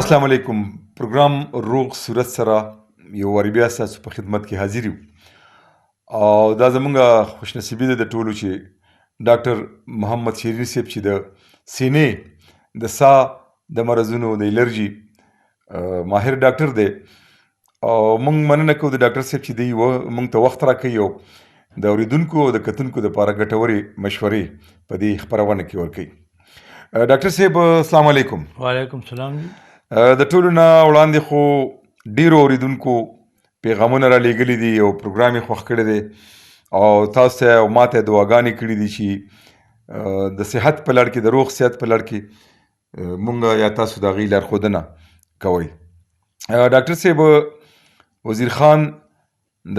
السلام علیکم. پروګرام روغ صورت سره یو واري بیا ستاسو په خدمت کې حاضر یو او دا زمونږ خوشنصیبي ده د ټولو چې ډاکټر محمد شیرین صاحب چې د سینې د سا د مرضونو د الرجي ماهر ډاکټر دی او مونږ مننه کوو د ډاکټر صاحب چې دی مونږ ته وخت راکوي او د اورېدونکو او د کتونکو دپاره ګټورې مشورې په دې خپرونه کې ورکوي. ډاکټر صاحب السلام علیکم. وعلیکم السلام. د ټولو نه وړاندې خو ډیرو اورېدونکو پیغامونه را لیږلي دي او پروګرام یې خوښ کړی دی او تاسو ته او ما ته دعاګانې کړي دي چې د صحت په لړ کې د روغ صحت په لړ کې مونږ یا تاسو د هغې لارښودنه کوئ. ډاکټر صاحب وزیر خان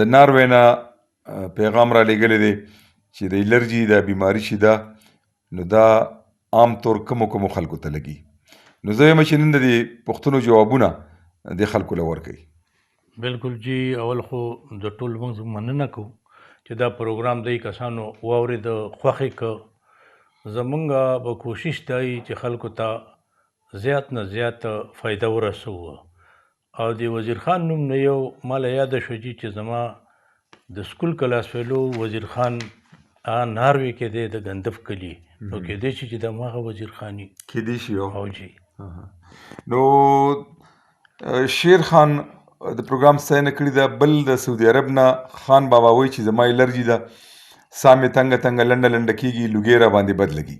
د ناروې نه پیغام را لیږلی دی چې د الرجي د بیماري چې ده نو دا عام طور کومو خلکو ته لګي. نو زه یم چې نن د دې پوښتنو جوابونه د خلکو له ورکوي. بالکل جی، اول خو د ټول موږ مننه کوو چې دا پروګرام دی کسانو واورېد خوښې که زمونږ به کوشش دی چې خلکو ته زیات نه زیات فایده ورسوو. او د وزیر خان نوم نه یو ماله یاده شو چې زما د سکول کلاس فیلو وزیر خان ناروې کې دی د ګندف کلي، نو کېدای شي چې د هماغه وزیر خان وي. کېدای شي او جی نو شیر خان د پروګرام ستاینه کړې ده. بل د سعودي عرب نه خان بابا وایي چې زما الرجي ده، ساه مې تنګه تنګه لنډه لنډه کېږي، لوګی را باندې بد لګي.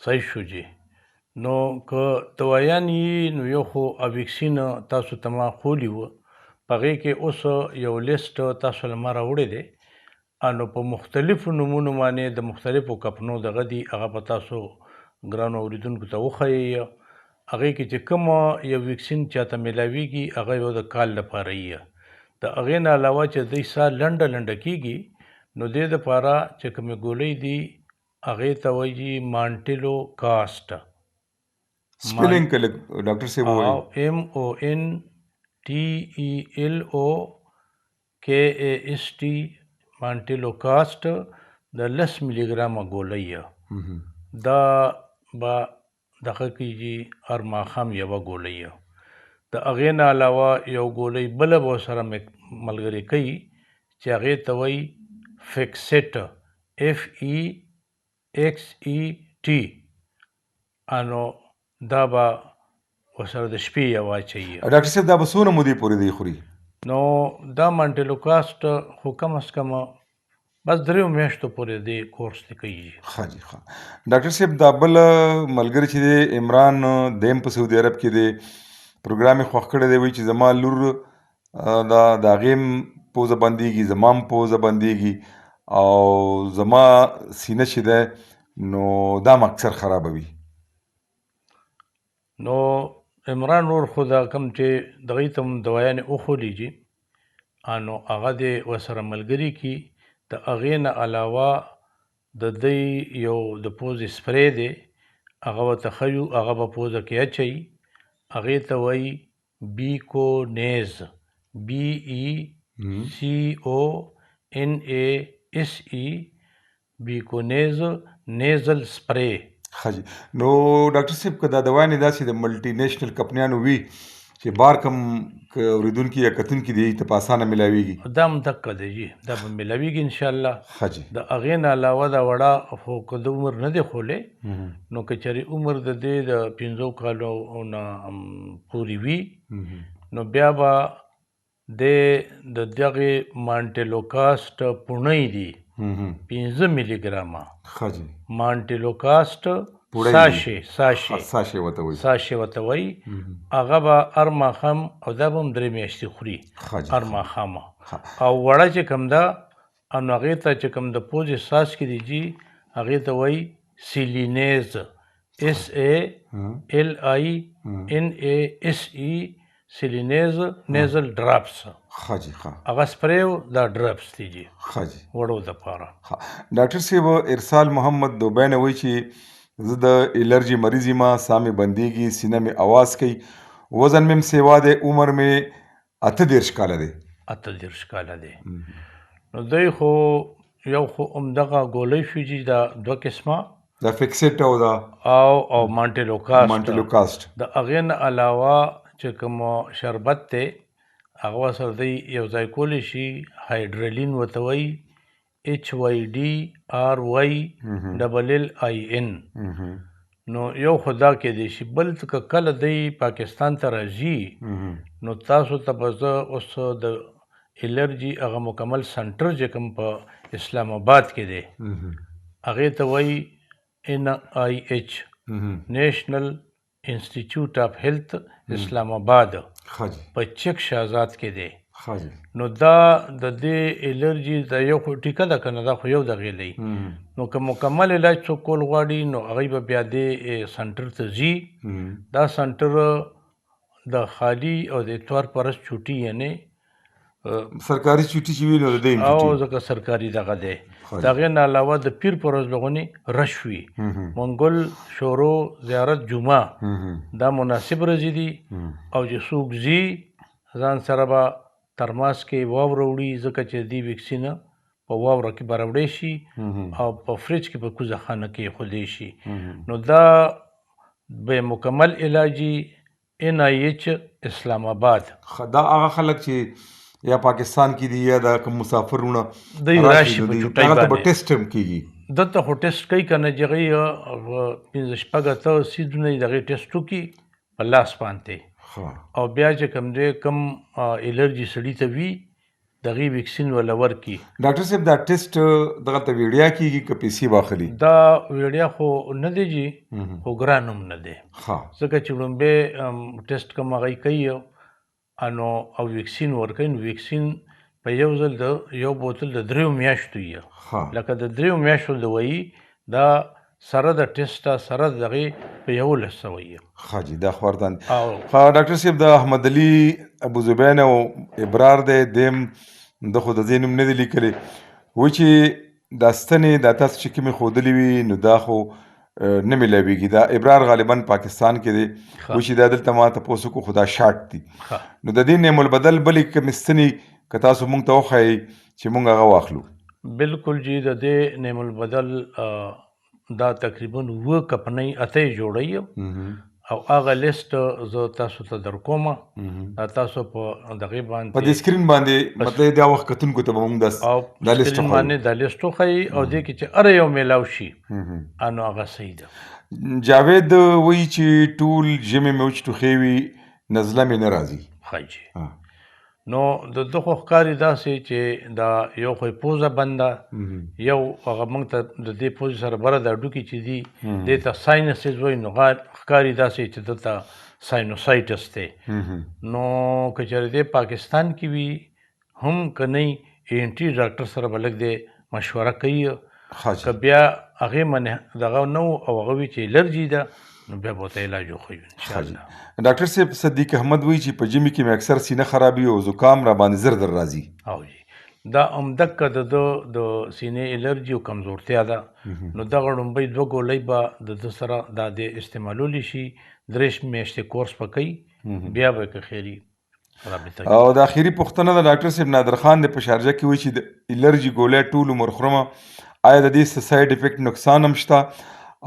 صحیح شو جی. نو که دوایان یې نو یو خو اویکسین تاسو ته ما خولی وه، په هغې کې اوس یو لیست تاسو له ما راوړی دی، نو په مختلفو نومونو باندې د مختلفو کمپنو دغه دي، هغه به تاسو ګرانو اورېدونکو ته وښیي. هغې کې چې کوم یو ویکسین چاته میلاویږي هغه یو د کال لپاره یي. د هغې نه علاوه چې دوی ساه لنډه لنډه کېږي نو دې دپاره چې کومې ګولۍ دي هغې ته وایي مانټیلو کاسټ. سپیلنګ که لږ ډاکټر صاحب ووایي. MONTELOKAST مانټیلو کاسټ د 10 ملي ګرامه ګولۍ دا به دغه کېږي هر ماښام یوه ګولۍ. د هغې نه علاوه یو ګولۍ بله به ورسره ملګرې کوي چې هغې ته وایي فیکسیټ FEXET، نو دا به ورسره د شپې یو واچوي. ډاکټر صاحب دا به څونه مودې پورې دی خوري؟ نو دا مانټیلو کاسټ خو کم از کم بس 3 میاشتو پورې دی کورس دی کوي. ښه جي ښه. ډاکټر صاحب دا بل ملګری چې دی عمران دیم په سعودي عرب کې دی، پروګرام یې خوښ کړی دی، وایي چې زما لور د هغې هم پوزه بندېږي، زما هم پوزه بندېږي او زما سینه چې دی نو دا هم اکثر خرابوي. نو عمران نور خو دا کوم چې دغې ته هم دوایانې وښولیږي نو هغه دې ورسره ملګري کي. د هغې نه علاوه د دوی یو د پوزې سپری دی هغه ورته ښیو، هغه به پوزه کې اچوي، هغې ته وایي بیکونیز BECONASE بیکونیز نیزل سپری. ښه جي. نو ډاکټر صاحب که دا دوایانې داسې د ملټي نیشنل کمپنیانو وي چې بار کم که اورېدونکي یا کتونکي دي ته په اسانه میلاویږي؟ دا هم دقه دی جي، دا به میلاویږي انشاءالله. ښه جي. د هغې نه علاوه دا وړه خو که د عمر نه دی خولی نو که چېرې عمر د دې د 15 کالو نه پورې وي نو بیا به د دغې مانټیلو کاسټ پوڼۍ دي 15 ملي ګرامه. ښه جي. مانټیلو کاسټ ساشې ورته وایي، هغه به هر ماښام او دا به هم 3 میاشتې خوري هر ماښامه. او وړه چې کوم ده نو هغې ته چې کوم د پوزې ساس کې دی جي هغې ته وایي سیلینیز SALINASE سیلینیز نیزل ډراپس. ښه جي ښه. هغه سپری دا ډراپس دی جي ښه جي وړو دپاره. ډاکټر صاحب ارسال محمد دوبۍ نه وایي چې زه د الرجي مریض یم، ساه مې بندېږي، سینه مې اواز کوي، وزن مې هم سیوا دی، عمر مې 38 کاله دی. 38 کاله دی. نو دوی خو یو خو همدغه ګولۍ شو چې دا 2 قسمه دا فکسټ او دا او مانټلوکاسټ. مانټلوکاسټ. د هغې نه علاوه چې کوم شربت دی هغه سره دی یو ځای کولی شي، هایډرلین ورته وایي، HYDRYLLIN. نو یو خو دا کېدی شي، بل که کله دی پاکستان ته راځي نو تاسو ته به زه اوس د الرجي هغه مکمل سنټر چې کوم په اسلام آباد کې دی هغې ته وایي NIH، نیشنل انسټیټیوټ آف هیلث اسلام آباد په چک شهزاد کې دی. نو دا د دې الرجي د یو خو ټیکه ده که نه، دا خو یو دغې دی. نو که مکمل علاج څوک کول غواړي نو هغوی به بیا دې سنټر ته ځي. دا سنټر د خالي او د اتوار پرست چوټي یعنې سرکاري چوټي چې وي نو د دې او ځکه سرکاري دغه دی. د هغې نه علاوه د پیر په ورځ لغونې رش وي، منګل شورو زیارت جمعه دا مناسب ورځې دي. او چې څوک ځي ځان سره به ترماس کې واوره وړي، ځکه چې دې ویکسین په واوره کې به راوړی شي او په فریج کې په کوزه خانه کې ایښودی شي. نو دا به مکمل علاجي NIH اسلام آباد. دا هغه خلک چې یا پاکستان کې دي یا د کوم مسافرونه دوی راشي په چوټۍ هغه ته به باندې ټیسټ هم کېږي. دلته خو ټیسټ کوي که نه، چې هغوی پنځه شپږ اته سیزونه یې د هغې ټیسټ وکړي په لاس باندې، او بیا چې کوم دی کوم الرجي سړي ته وي د هغې ویکسین وله ورکړي. ډاکټر صاحب دا ټیسټ دغلته ویډیا کېږي که پیسې به اخلي؟ دا ویډیا خو نه دی جي، خو ګران هم نه دی، ځکه چې لومبی ټیسټ کوم هغوی کوي نو او ویکسین ورکوي. نو ویکسین په یو ځل د یو بوتل د 3 میاشتو یې، لکه د 3 میاشتو دوایي دا سره د ټیسټه سره د هغې په 1100 یې. ښه جي دا خو ارزان. ډاکټر صاحب د احمد علي ابوزبین او ابرار دی دیم د خو د دې نوم نه دی لیکلی، وایي چې دا ستنې دا تاسو چې کومې ښودلې وي نو دا خو نه میلاویږي. دا ابرار غالبا پاکستان کې دی، وایي چې دا دلته ما تپوس وکړو خو دا شاټ دي. نو د دې نعم البدل بلې کومې ستنې که تاسو مونږ ته وښایئ چې مونږ هغه واخلو؟ بالکل جی، د دې نعم البدل دا تقریبا 7 کمپنۍ اتې جوړوي او هغه لیست زه تاسو ته درکوم. تاسو په دغې باندې په دې سکرین باندې مطلب دا وخت کتونکو ته به موږ دا لیست سکرین باندې دا لیست وښیي او دې کې چې هر یو میلاو شي نو هغه صحیح ده. جاوید وایي چې ټول ژمې مې وچ ټوخې وي، نزله مې نه راځي. ښه جي، نو د ده خو ښکاري داسې چې دا یو خو یې پوزه بنده، یو هغه موږ ته د دې پوزې سره بره دا ډوکي چې دي دې ته ساینسز وایي، نو ښکاري داسې چې دلته ساینوسایټس دی. نو که چېرې دی پاکستان کې وي هم که نه ENT ډاکټر سره به لږ دی مشوره کوي، که بیا هغې منې دغه نه و او هغه وي چې الرجي ده نو بیا به ورته علاج وښیو انشاءالله. ډاکټر صاحب صدیق احمد وایي چې په ژمي کې مې اکثر سینه خرابي او زکام را باندې زر راځي. او جی دا همدقه د سینې الرجي او کمزورتیا ده. نو دغه ړومبۍ 2 ګولۍ به د ده سره دا د استعمالولی شي. 3 میاشتې کورس به کوي، بیا به که خیري رابطه. او د اخري پوښتنه د ډاکټر صاحب نادر خان د په شارجه کې وایي چې د الرجي ګولۍ ټول عمر خورمه، آیا د دې څه ساید افیکټ نقصان هم شته؟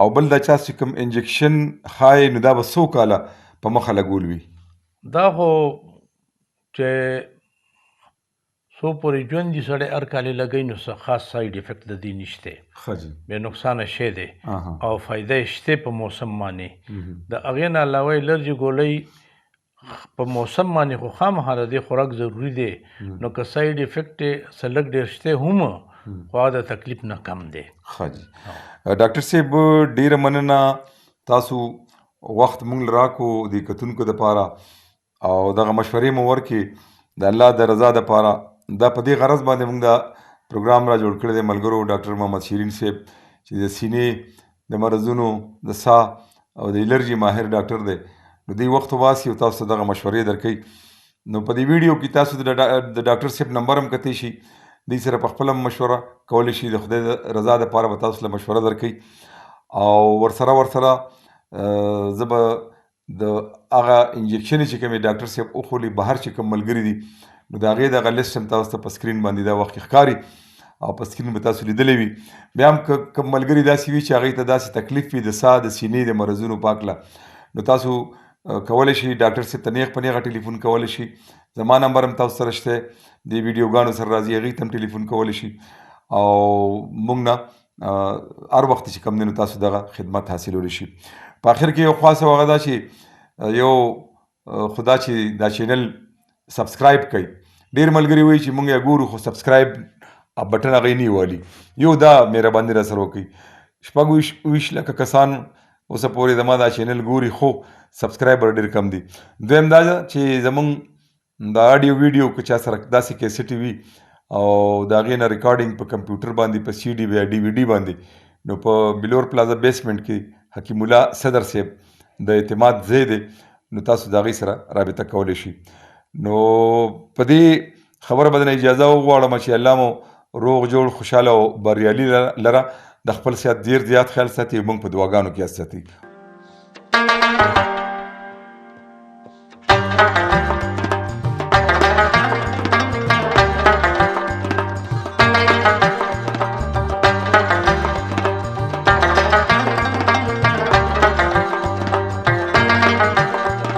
او بل دا چا چې کوم انجکشن خای نو دا به 100 کاله په مخه لګول وي؟ دا خو چې څو پورې ژوند دي سړی هر کال یې لګوي نو څه خاص ساید افیکټ د دې نشته. ښه جي، بې نقصانه شی دی او فایده یې شته په موسم باندې. د هغې نه علاوه الرجي ګولۍ په موسم باندې خو خامخا د دې خوراک ضروري دی. نو که ساید افیکټ یې څه لږ ډېر شته هم خو هغه د تکلیف نه کم دی. ښه جي ډاکټر صاحب ډېره مننه، تاسو وخت موږ راکو د کتونکو دپاره او دغه مشورې مو ورکړې د الله د رضا دپاره. دا په دې غرض باندې موږ دا پروګرام را جوړ کړی دی ملګرو ډاکټر محمد شیرین صاحب چې د سینې د مرضونو د ساه او د الرجي ماهر ډاکټر دی، نو دوی وخت وباسي او تاسو ته دغه مشورې درکوي. نو په دې ویډیو کې تاسو د ډاکټر صاحب نمبر هم کتی شي، دوی سره په خپله مشوره کولی شي. د خدای د رضا دپاره به تاسو له مشوره درکوي او ورسره زه به د هغه انجکشنې چې کومې ډاکټر صاحب وخولي بهر چې کوم ملګري دي نو د هغې دغه لیست هم تاسو ته په سکرین باندې دا وخت کې ښکاري. او په سکرین به تاسو لیدلی وي. بیا هم که کوم ملګري داسې وي چې هغوی ته داسې تکلیف وي د ساه د سینې د مرضونو په هکله، نو تاسو کولی شئ ډاکټر صاحب ته نیغ په نیغه ټلیفون کولی شئ. زما نمبر هم تاسو سره شته، د ویډیوګانو سره راځي، هغې ته هم ټلیفون کولی شئ او موږ نه هر وخت چې کوم دی نو تاسو دغه خدمت حاصلولی شي. په آخر کې یو خواست او هغه دا چې یو خو دا چې دا چینل سبسکرایب کړئ. ډېر ملګري وایي چې موږ یې ګورو خو سبسکرایب بټن هغوی نه والي. یو دا مهرباني را سره وکړئ. 26 لکه کسان اوسه پورې زما دا چینل ګوري خو سبسکرایبر ډېر کم دي. دویم دا چې زموږ د اډیو ویډیو که چا سره داسې کیسټې وي او د هغې نه ریکارډینګ په کمپیوټر باندې په سی ډي یا ډي وي ډي باندې، نو په بلور پلازا بیسمنټ کې حکیم الله صدر صاحب د اعتماد ځای دی، نو تاسو د هغې سره رابطه کولی شئ. نو په دې خبره به نه اجازه وغواړم چې الله مو روغ جوړ خوشحاله او بریالي لره. د خپل صحت ډېر زیات خیال ساتي، موږ په دعاګانو کې یاد ساتي.